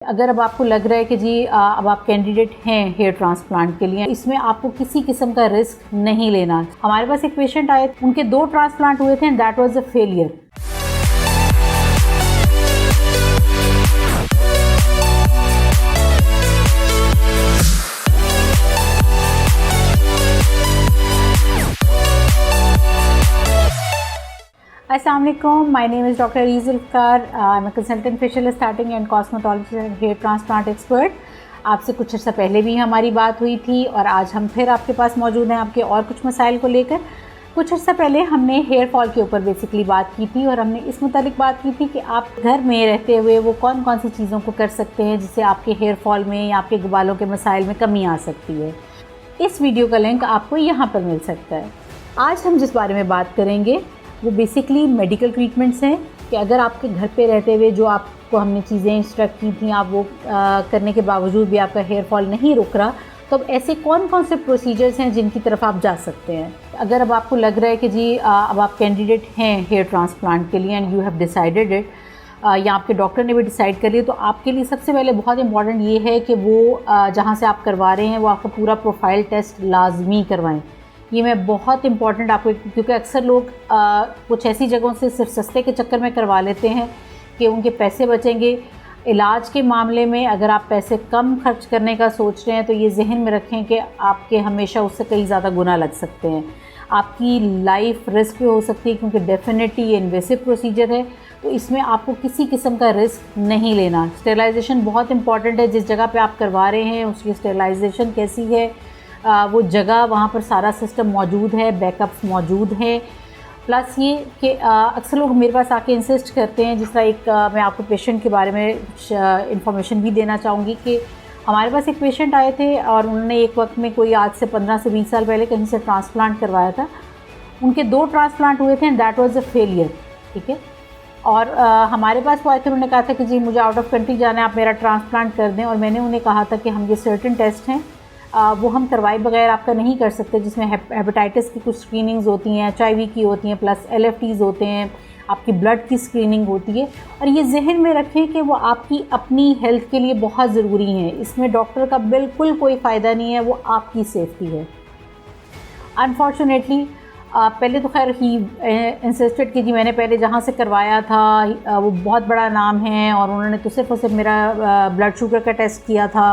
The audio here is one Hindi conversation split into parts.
अगर अब आपको लग रहा है कि जी अब आप कैंडिडेट हैं हेयर ट्रांसप्लांट के लिए, इसमें आपको किसी किस्म का रिस्क नहीं लेना। हमारे पास एक पेशेंट आए, उनके 2 ट्रांसप्लांट हुए थे and that was a failure. Assalamualaikum, my name is Dr. Areez Zulfikar. I'm a consultant facial aesthetic and cosmetologist and hair transplant expert. आपसे कुछ अर्सा पहले भी हमारी बात हुई थी और आज हम फिर आपके पास मौजूद हैं आपके और कुछ मसाइल को लेकर। कुछ अर्सा पहले हमने हेयर फॉल के ऊपर बेसिकली बात की थी और हमने इस मुतालिक बात की थी कि आप घर में रहते हुए वो कौन कौन सी चीज़ों को कर सकते हैं जिससे आपके हेयर फॉल में या आपके बालों के मसाइल में कमी आ सकती है। इस वीडियो का लिंक आपको यहाँ पर मिल सकता है। आज हम जिस बारे में बात करेंगे वो बेसिकली मेडिकल ट्रीटमेंट्स हैं कि अगर आपके घर पे रहते हुए जो आपको हमने चीज़ें इंस्ट्रक्ट की थी आप वो करने के बावजूद भी आपका हेयर फॉल नहीं रुक रहा, तो अब ऐसे कौन कौन से प्रोसीजर्स हैं जिनकी तरफ आप जा सकते हैं। अगर अब आपको लग रहा है कि जी अब आप कैंडिडेट हैं हेयर ट्रांसप्लांट के लिए and you have decided it, या आपके डॉक्टर ने भी डिसाइड कर लिया, तो आपके लिए सबसे पहले बहुत इंपॉर्टेंट ये है कि वो जहाँ से आप करवा रहे हैं वो आपका पूरा प्रोफाइल टेस्ट लाजमी करवाएँ। ये मैं बहुत इंपॉर्टेंट आपको, क्योंकि अक्सर लोग कुछ ऐसी जगहों से सिर्फ सस्ते के चक्कर में करवा लेते हैं कि उनके पैसे बचेंगे। इलाज के मामले में अगर आप पैसे कम खर्च करने का सोच रहे हैं तो ये जहन में रखें कि आपके हमेशा उससे कई ज़्यादा गुना लग सकते हैं, आपकी लाइफ रिस्क पे हो सकती है, क्योंकि डेफिनेटली ये इन्वेसिव प्रोसीजर है। तो इसमें आपको किसी किस्म का रिस्क नहीं लेना। स्टेरिलाइजेशन बहुत इंपॉर्टेंट है, जिस जगह पे आप करवा रहे हैं उसकी स्टेरिलाइजेशन कैसी है, वो जगह वहाँ पर सारा सिस्टम मौजूद है, बैकअप्स मौजूद हैं। प्लस ये कि अक्सर लोग मेरे पास आके इंसिस्ट करते हैं, जिस तरह एक मैं आपको पेशेंट के बारे में कुछ इन्फॉर्मेशन भी देना चाहूँगी कि हमारे पास एक पेशेंट आए थे और उन्होंने एक वक्त में कोई आज से 15 से 20 साल पहले कहीं से ट्रांसप्लांट करवाया था। उनके 2 ट्रांसप्लांट हुए थे and that was a failure, ठीक है। और हमारे पास वो आए थे, उन्होंने कहा था कि जी मुझे आउट ऑफ कंट्री जाना है, आप मेरा ट्रांसप्लांट कर दें। और मैंने उन्हें कहा था कि हम ये सर्टेन टेस्ट हैं वो हम करवाए बगैर आपका नहीं कर सकते, जिसमें हेपेटाइटिस की कुछ स्क्रीनिंग्स होती हैं, HIV की होती हैं, प्लस LFTs होते हैं, आपकी ब्लड की स्क्रीनिंग होती है। और ये जहन में रखें कि वो आपकी अपनी हेल्थ के लिए बहुत ज़रूरी है, इसमें डॉक्टर का बिल्कुल कोई फ़ायदा नहीं है, वो आपकी सेफ्टी है। अनफॉर्चुनेटली पहले तो खैर ही इंसिस्टेड कि जी मैंने पहले जहाँ से करवाया था वो बहुत बड़ा नाम है और उन्होंने तो सिर्फ और सिर्फ मेरा ब्लड शुगर का टेस्ट किया था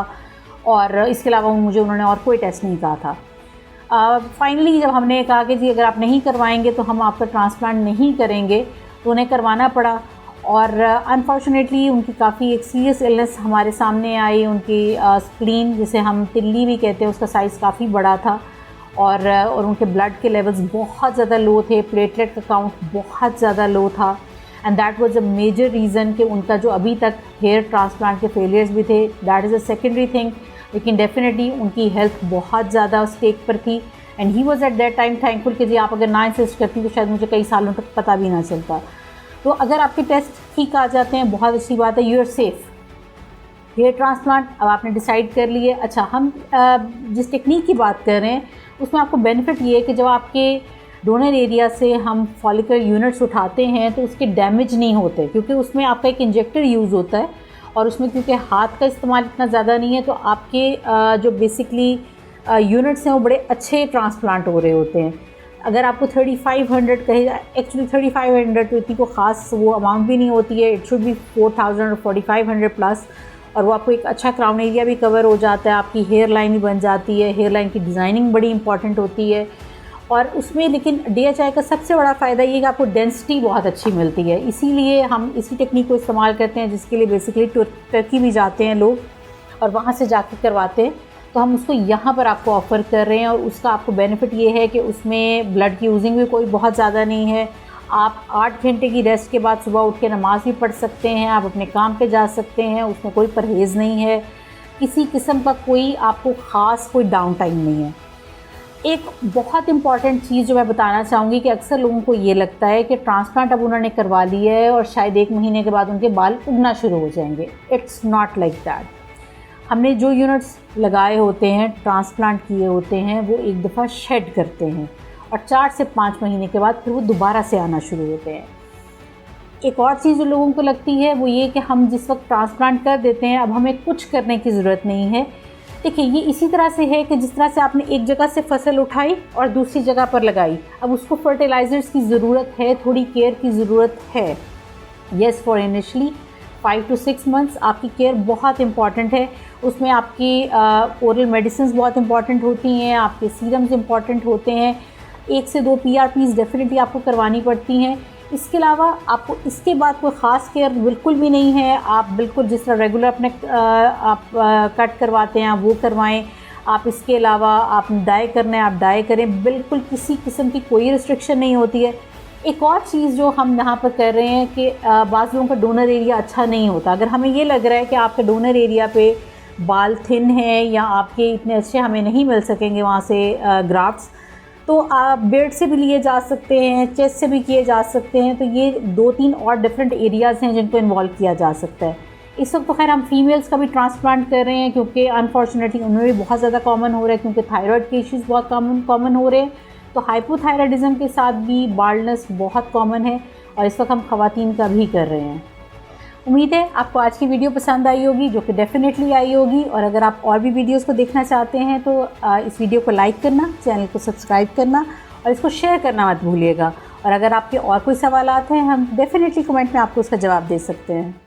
और इसके अलावा मुझे उन्होंने और कोई टेस्ट नहीं कहा था। फाइनली जब हमने कहा कि जी अगर आप नहीं करवाएंगे तो हम आपका ट्रांसप्लांट नहीं करेंगे, तो उन्हें करवाना पड़ा। और अनफॉर्चुनेटली उनकी काफ़ी एक सीरियस इलनेस हमारे सामने आई। उनकी स्प्लीन, जिसे हम तिल्ली भी कहते हैं, उसका साइज़ काफ़ी बड़ा था और उनके ब्लड के लेवल्स बहुत ज़्यादा लो थे, प्लेटलेट का काउंट बहुत ज़्यादा लो था। And that was a major reason कि उनका जो अभी तक हेयर ट्रांसप्लांट के फेलियर्स भी थे, that is a secondary thing. लेकिन डेफिनेटली उनकी हेल्थ बहुत ज़्यादा स्टेक पर थी and he was at that time thankful कि जी आप अगर ना इंसिस्ट करती तो शायद मुझे कई सालों तक पता भी ना चलता। तो अगर आपके टेस्ट ठीक आ जाते हैं बहुत अच्छी बात है, you are safe. Hair transplant अब आपने डिसाइड कर लिए। अच्छा, हम जिस टेक्निक की बात कर रहे हैं उसमें आपको बेनिफिट ये है कि जब आपके डोनर एरिया से हम फॉलिकल यूनिट्स उठाते हैं तो उसके डैमेज नहीं होते, क्योंकि उसमें आपका एक इंजेक्टर यूज़ होता है और उसमें क्योंकि हाथ का इस्तेमाल इतना ज़्यादा नहीं है, तो आपके जो बेसिकली यूनिट्स हैं वो बड़े अच्छे ट्रांसप्लांट हो रहे होते हैं। अगर आपको 3500 कहे, एक्चुअली 3500 तो इतनी को ख़ास वो अमाउंट भी नहीं होती है, इट शुड बी 4000 और 4500 प्लस। और वो आपको एक अच्छा क्राउन एरिया भी कवर हो जाता है, आपकी हेयर लाइन भी बन जाती है। हेयर लाइन की डिज़ाइनिंग बड़ी इंपॉर्टेंट होती है और उसमें लेकिन DHI का सबसे बड़ा फ़ायदा ये कि आपको डेंसिटी बहुत अच्छी मिलती है। इसीलिए हम इसी टेक्निक को इस्तेमाल करते हैं, जिसके लिए बेसिकली टर्की भी जाते हैं लोग और वहाँ से जाके करवाते हैं। तो हम उसको यहाँ पर आपको ऑफ़र कर रहे हैं और उसका आपको बेनिफिट ये है कि उसमें ब्लड की यूजिंग भी कोई बहुत ज़्यादा नहीं है। आप 8 घंटे की रेस्ट के बाद सुबह उठ के नमाज़ भी पढ़ सकते हैं, आप अपने काम पे जा सकते हैं, उसमें कोई परहेज़ नहीं है, किसी किस्म का कोई आपको ख़ास कोई डाउन टाइम नहीं है। एक बहुत इंपॉर्टेंट चीज़ जो मैं बताना चाहूँगी कि अक्सर लोगों को ये लगता है कि ट्रांसप्लांट अब उन्होंने करवा लिया है और शायद 1 महीने के बाद उनके बाल उगना शुरू हो जाएंगे। It's not like that. हमने जो यूनिट्स लगाए होते हैं, ट्रांसप्लांट किए होते हैं, वो एक दफ़ा शेड करते हैं और 4 से 5 महीने के बाद फिर वो दोबारा से आना शुरू होते हैं। एक और चीज़ जो लोगों को लगती है वो ये कि हम जिस वक्त ट्रांसप्लांट कर देते हैं अब हमें कुछ करने की ज़रूरत नहीं है। देखिए, ये इसी तरह से है कि जिस तरह से आपने एक जगह से फसल उठाई और दूसरी जगह पर लगाई, अब उसको फर्टिलाइज़र्स की ज़रूरत है, थोड़ी केयर की ज़रूरत है। Yes, for initially 5 to 6 months आपकी केयर बहुत इंपॉर्टेंट है। उसमें आपकी ओरल मेडिसिन बहुत इंपॉर्टेंट होती हैं, आपके सीरम्स इंपॉर्टेंट होते हैं, 1 से 2 PRPs डेफिनेटली आपको करवानी पड़ती हैं। इसके अलावा आपको इसके बाद कोई ख़ास केयर बिल्कुल भी नहीं है। आप बिल्कुल जिस तरह रेगुलर अपने कट करवाते हैं आप वो करवाएं। आप इसके अलावा आप डाई करना है आप डाई करें, बिल्कुल किसी किस्म की कोई रिस्ट्रिक्शन नहीं होती है। एक और चीज़ जो हम यहाँ पर कर रहे हैं कि बाज़ लोगों का डोनर एरिया अच्छा नहीं होता। अगर हमें ये लग रहा है कि आपके डोनर एरिया पे बाल थिन है या आपके इतने अच्छे हमें नहीं मिल सकेंगे वहाँ से ग्राफ्ट्स, तो आप बेड से भी लिए जा सकते हैं, चेस्ट से भी किए जा सकते हैं। तो ये 2-3 और डिफरेंट एरियाज़ हैं जिनको इन्वॉल्व किया जा सकता है। इस वक्त तो खैर हम फीमेल्स का भी ट्रांसप्लांट कर रहे हैं क्योंकि अनफॉर्चुनेटली उनमें भी बहुत ज़्यादा कॉमन हो रहा है, क्योंकि थायराइड के इश्यूज़ बहुत कॉमन हो रहे हैं। तो हाइपोथायराइडिज्म के साथ भी बाल्डनेस बहुत कॉमन है और इस वक्त हम ख़वातीन का भी कर रहे हैं। उम्मीद है आपको आज की वीडियो पसंद आई होगी, जो कि डेफिनेटली आई होगी। और अगर आप और भी वीडियोस को देखना चाहते हैं तो इस वीडियो को लाइक करना, चैनल को सब्सक्राइब करना और इसको शेयर करना मत भूलिएगा। और अगर आपके और कोई सवालात हैं हम डेफिनेटली कमेंट में आपको उसका जवाब दे सकते हैं।